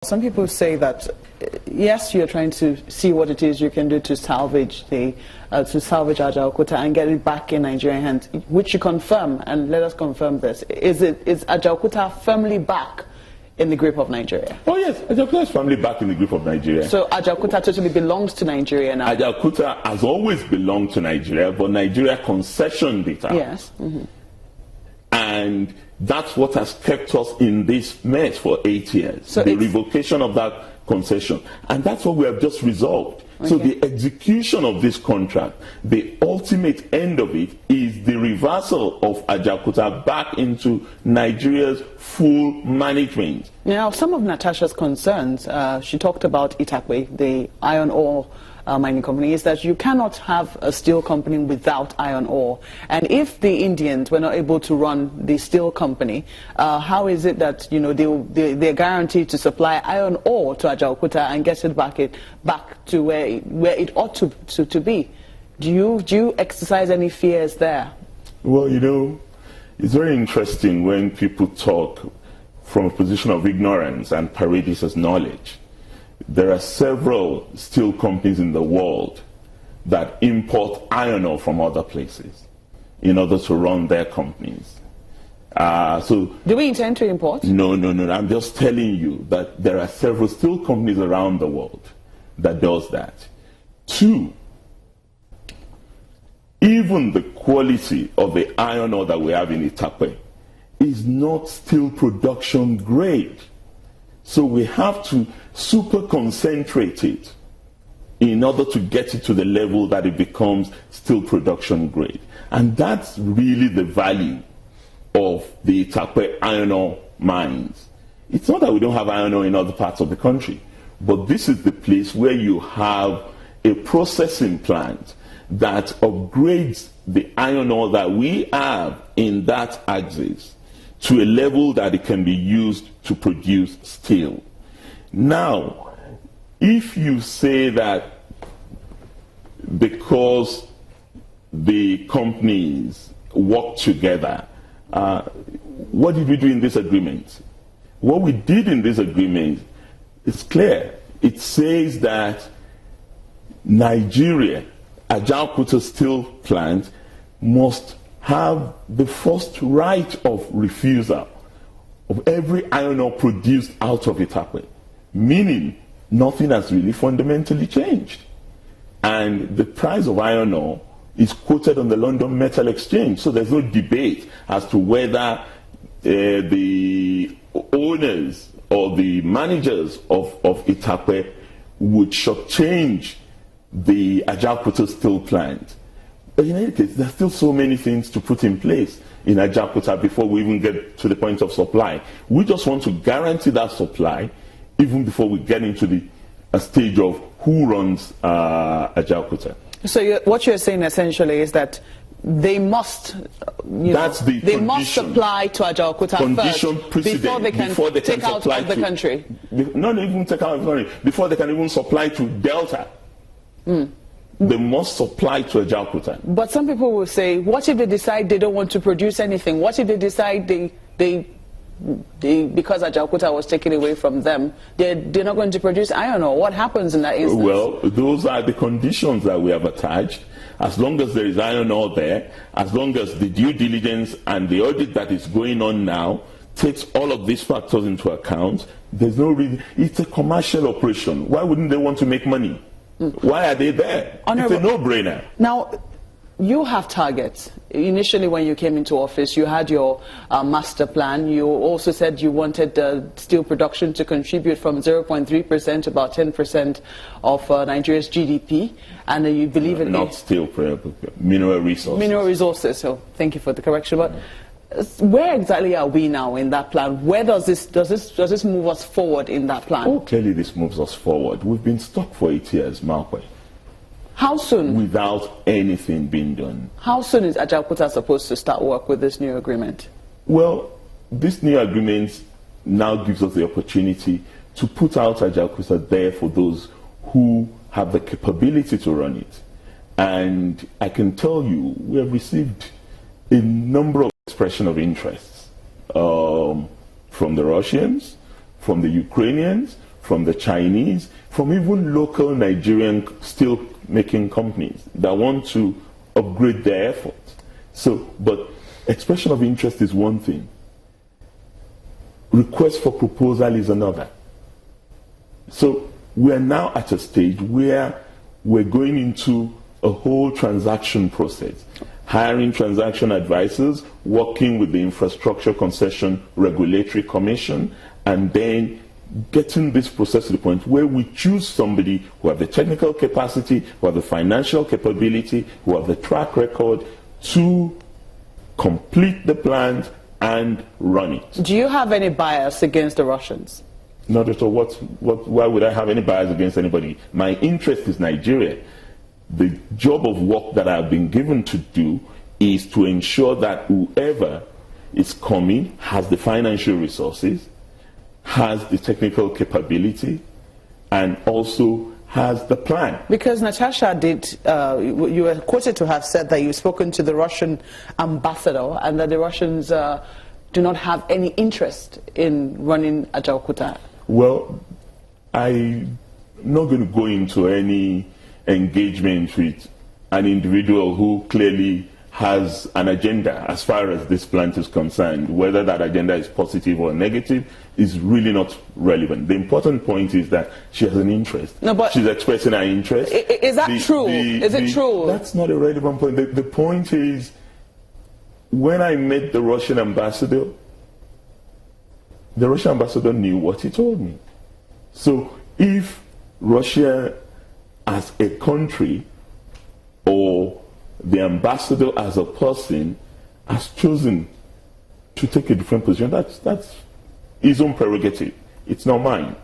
Some people say that yes, you're trying to see what it is you can do to salvage Ajaokuta and get it back in Nigerian hands, which you confirm, and let us confirm this. Is Ajaokuta firmly back in the grip of Nigeria? Oh yes, Ajaokuta is firmly back in the grip of Nigeria. So Ajaokuta totally belongs to Nigeria now? Ajaokuta has always belonged to Nigeria, but Nigeria concessioned it out. Yes. Mm-hmm. And that's what has kept us in this mess for 8 years. So the revocation of that concession. And that's what we have just resolved. Okay. So the execution of this contract, the ultimate end of it is the reversal of Ajaokuta back into Nigeria's full management. Now, some of Natasha's concerns, she talked about Itakpe, the iron ore mining company, is that you cannot have a steel company without iron ore. And if the Indians were not able to run the steel company, how is it that they're guaranteed to supply iron ore to Ajaokuta and get it back to where it ought to be? Do you exercise any fears there? Well, it's very interesting when people talk from a position of ignorance and parade this as knowledge. There are several steel companies in the world that import iron ore from other places in order to run their companies. So, do we intend to import? No. I'm just telling you that there are several steel companies around the world that does that. 2, even the quality of the iron ore that we have in Itakpe is not steel production grade. So we have to super concentrate it in order to get it to the level that it becomes steel production grade. And that's really the value of the Itakpe iron ore mines. It's not that we don't have iron ore in other parts of the country, but this is the place where you have a processing plant that upgrades the iron ore that we have in that axis to a level that it can be used to produce steel. Now, if you say that because the companies work together, what did we do in this agreement? What we did in this agreement is clear. It says that Nigeria, Ajaokuta steel plant, must have the first right of refusal of every iron ore produced out of Itakpe, meaning nothing has really fundamentally changed. And the price of iron ore is quoted on the London Metal Exchange, so there's no debate as to whether the owners or the managers of Itakpe would shortchange the Ajaokuta steel plant. But in any case, there's still so many things to put in place in Ajaokuta before we even get to the point of supply. We just want to guarantee that supply even before we get into a stage of who runs Ajaokuta. So what you're saying essentially is that they must, they must supply to Ajaokuta first before they can take out of the country. Not even take out of the country, before they can even supply to Delta. They must supply to Ajaokuta. But some people will say, what if they decide they don't want to produce anything? What if they decide because Ajaokuta was taken away from them, they're not going to produce iron ore? What happens in that instance? Well, those are the conditions that we have attached. As long as there is iron ore there, as long as the due diligence and the audit that is going on now takes all of these factors into account, there's no reason. It's a commercial operation. Why wouldn't they want to make money? Why are they there? It's a no-brainer. Now, you have targets. Initially, when you came into office, you had your master plan. You also said you wanted steel production to contribute from 0.3% to about 10% of Nigeria's GDP. And you believe in... Not steel, mineral resources. Mineral resources, so thank you for the correction. But where exactly are we now in that plan? Where does this move us forward in that plan? Oh, clearly this moves us forward. We've been stuck for 8 years, Malkwe. How soon? Without anything being done. How soon is Ajaokuta supposed to start work with this new agreement? Well, this new agreement now gives us the opportunity to put out Ajaokuta there for those who have the capability to run it. And I can tell you, we have received a number of expression of interest from the Russians, from the Ukrainians, from the Chinese, from even local Nigerian steel-making companies that want to upgrade their efforts. So, but expression of interest is one thing. Request for proposal is another. So we're now at a stage where we're going into a whole transaction process, hiring transaction advisors, working with the Infrastructure Concession Regulatory Commission, and then getting this process to the point where we choose somebody who have the technical capacity, who have the financial capability, who have the track record to complete the plans and run it. Do you have any bias against the Russians? Not at all. Why would I have any bias against anybody? My interest is Nigeria. The job of work that I've been given to do is to ensure that whoever is coming has the financial resources, has the technical capability, and also has the plan. Because Natasha did, you were quoted to have said that you've spoken to the Russian ambassador and that the Russians do not have any interest in running Ajaokuta. Well, I'm not going to go into any engagement with an individual who clearly has an agenda as far as this plant is concerned. Whether that agenda is positive or negative is really not relevant. The important point is that she has an interest. No, but she's expressing her interest. Is that true? Is it true? That's not a relevant point. The point is, when I met the Russian ambassador knew what he told me. So if Russia as a country or the ambassador as a person has chosen to take a different position, that's his own prerogative. It's not mine.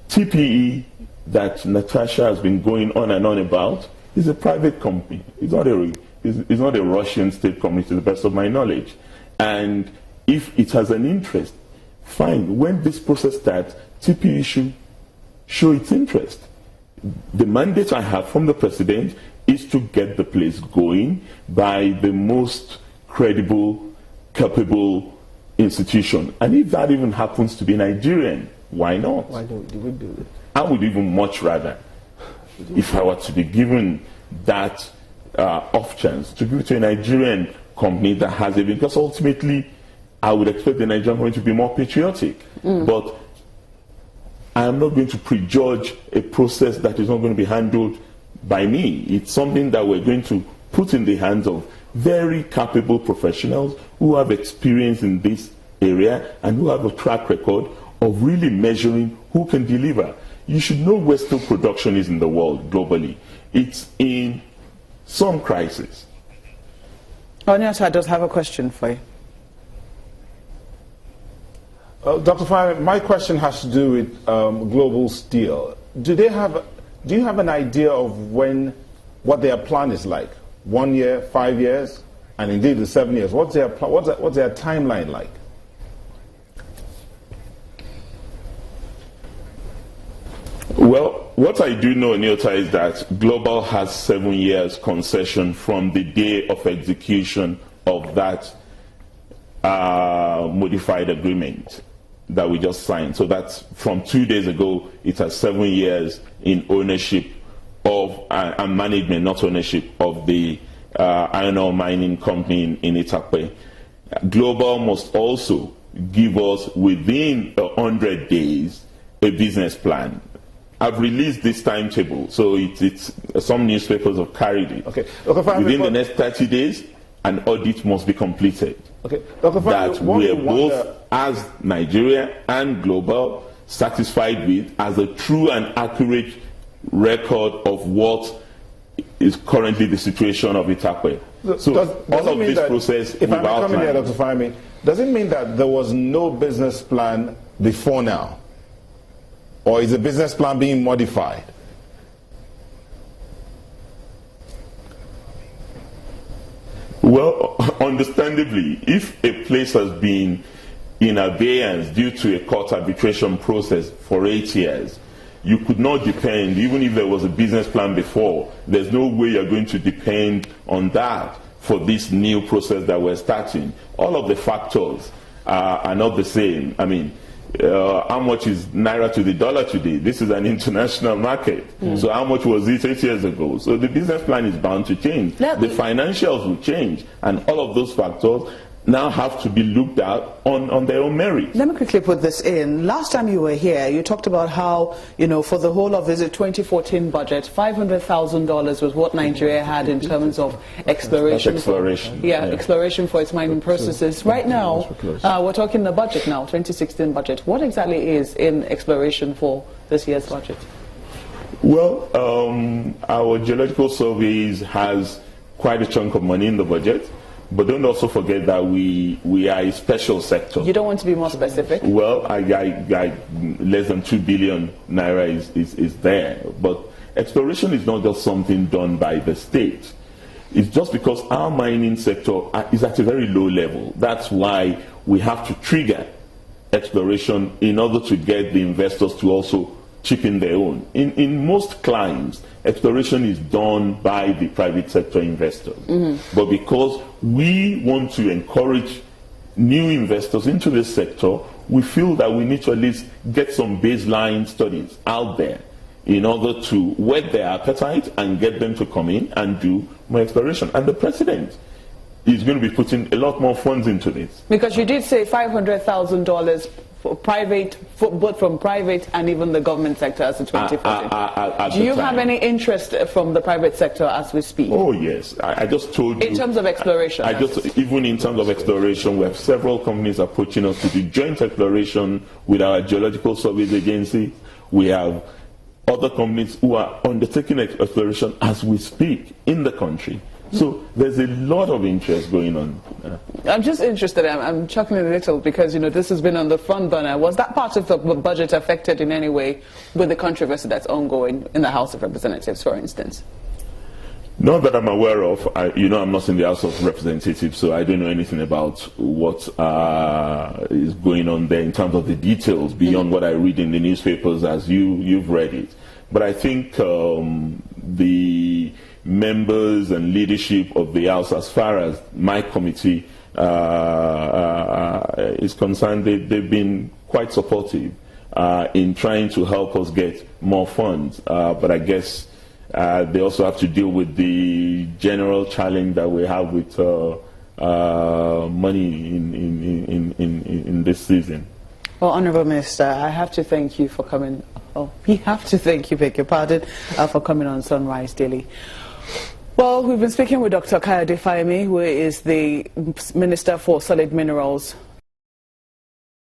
TPE that Natasha has been going on and on about is a private company. It's not a Russian state company, to the best of my knowledge. And if it has an interest, fine. When this process starts, TPE should show its interest. The mandate I have from the president is to get the place going by the most credible, capable institution. And if that even happens to be Nigerian, why not? Why don't we do it? I would even much rather, if I were to be given that off chance, to give it to a Nigerian company that has it, because ultimately I would expect the Nigerian company to be more patriotic. But I am not going to prejudge a process that is not going to be handled by me. It's something that we're going to put in the hands of very capable professionals who have experience in this area and who have a track record of really measuring who can deliver. You should know where steel production is in the world globally. It's in some crisis. Onyata does have a question for you. Dr. Fayemi, my question has to do with Global Steel. Do you have an idea of what their plan is like? 1 year, 5 years, and indeed the 7 years. What's their timeline like? Well, what I do know, Nyota, is that Global has 7 years concession from the day of execution of that modified agreement that we just signed. So that's from 2 days ago. It has 7 years in ownership of and management, not ownership, of the iron ore mining company in Itakpe. Global must also give us within 100 days a business plan. I've released this timetable, so it's some newspapers have carried it. Okay. Within the next 30 days, an audit must be completed. Okay. That we are both, as Nigeria and Global, satisfied with as a true and accurate record of what is currently the situation of Itakpe. So all of this process, if I'm coming here, Dr. Fayemi, does it mean that there was no business plan before now? Or is the business plan being modified? Well, understandably, if a place has been in abeyance due to a court arbitration process for 8 years, you could not depend, even if there was a business plan before, there's no way you're going to depend on that for this new process that we're starting. All of the factors are not the same. I mean, how much is naira to the dollar today? This is an international market. So how much was it 8 years ago? So the business plan is bound to change. The financials will change, and all of those factors now have to be looked at on their own merit. Let me quickly put this in. Last time you were here, you talked about how, for the whole of the 2014 budget, $500,000 was what Nigeria had in terms of exploration. Exploration for its mining processes. Right now, we're talking the budget now, 2016 budget. What exactly is in exploration for this year's budget? Well, our geological surveys has quite a chunk of money in the budget. But don't also forget that we are a special sector. You don't want to be more specific? Well, less than 2 billion naira is there. But exploration is not just something done by the state. It's just because our mining sector is at a very low level. That's why we have to trigger exploration in order to get the investors to also chip in their own. In most climes, exploration is done by the private sector investors. But because we want to encourage new investors into this sector, we feel that we need to at least get some baseline studies out there in order to whet their appetite and get them to come in and do more exploration. And the president is going to be putting a lot more funds into this. Because you did say $500,000 for private, both from private and even the government sector as of 2014. Do you have any interest from the private sector as we speak? Oh yes, I just told you. In terms of exploration? Even in terms of exploration, we have several companies approaching us to do joint exploration with our Geological Surveys Agency. We have other companies who are undertaking exploration as we speak in the country. So there's a lot of interest going on. I'm just interested, I'm chuckling a little because, this has been on the front burner. Was that part of the budget affected in any way with the controversy that's ongoing in the House of Representatives, for instance? Not that I'm aware of. I'm not in the House of Representatives, so I don't know anything about what is going on there in terms of the details beyond what I read in the newspapers as you've read it. But I think the members and leadership of the House, as far as my committee is concerned, they've been quite supportive in trying to help us get more funds. But I guess they also have to deal with the general challenge that we have with money in this season. Well, Honourable Minister, I have to thank you for coming. We have to thank you, beg your pardon, for coming on Sunrise Daily. Well, we've been speaking with Dr. Fayemi, who is the Minister for Solid Minerals.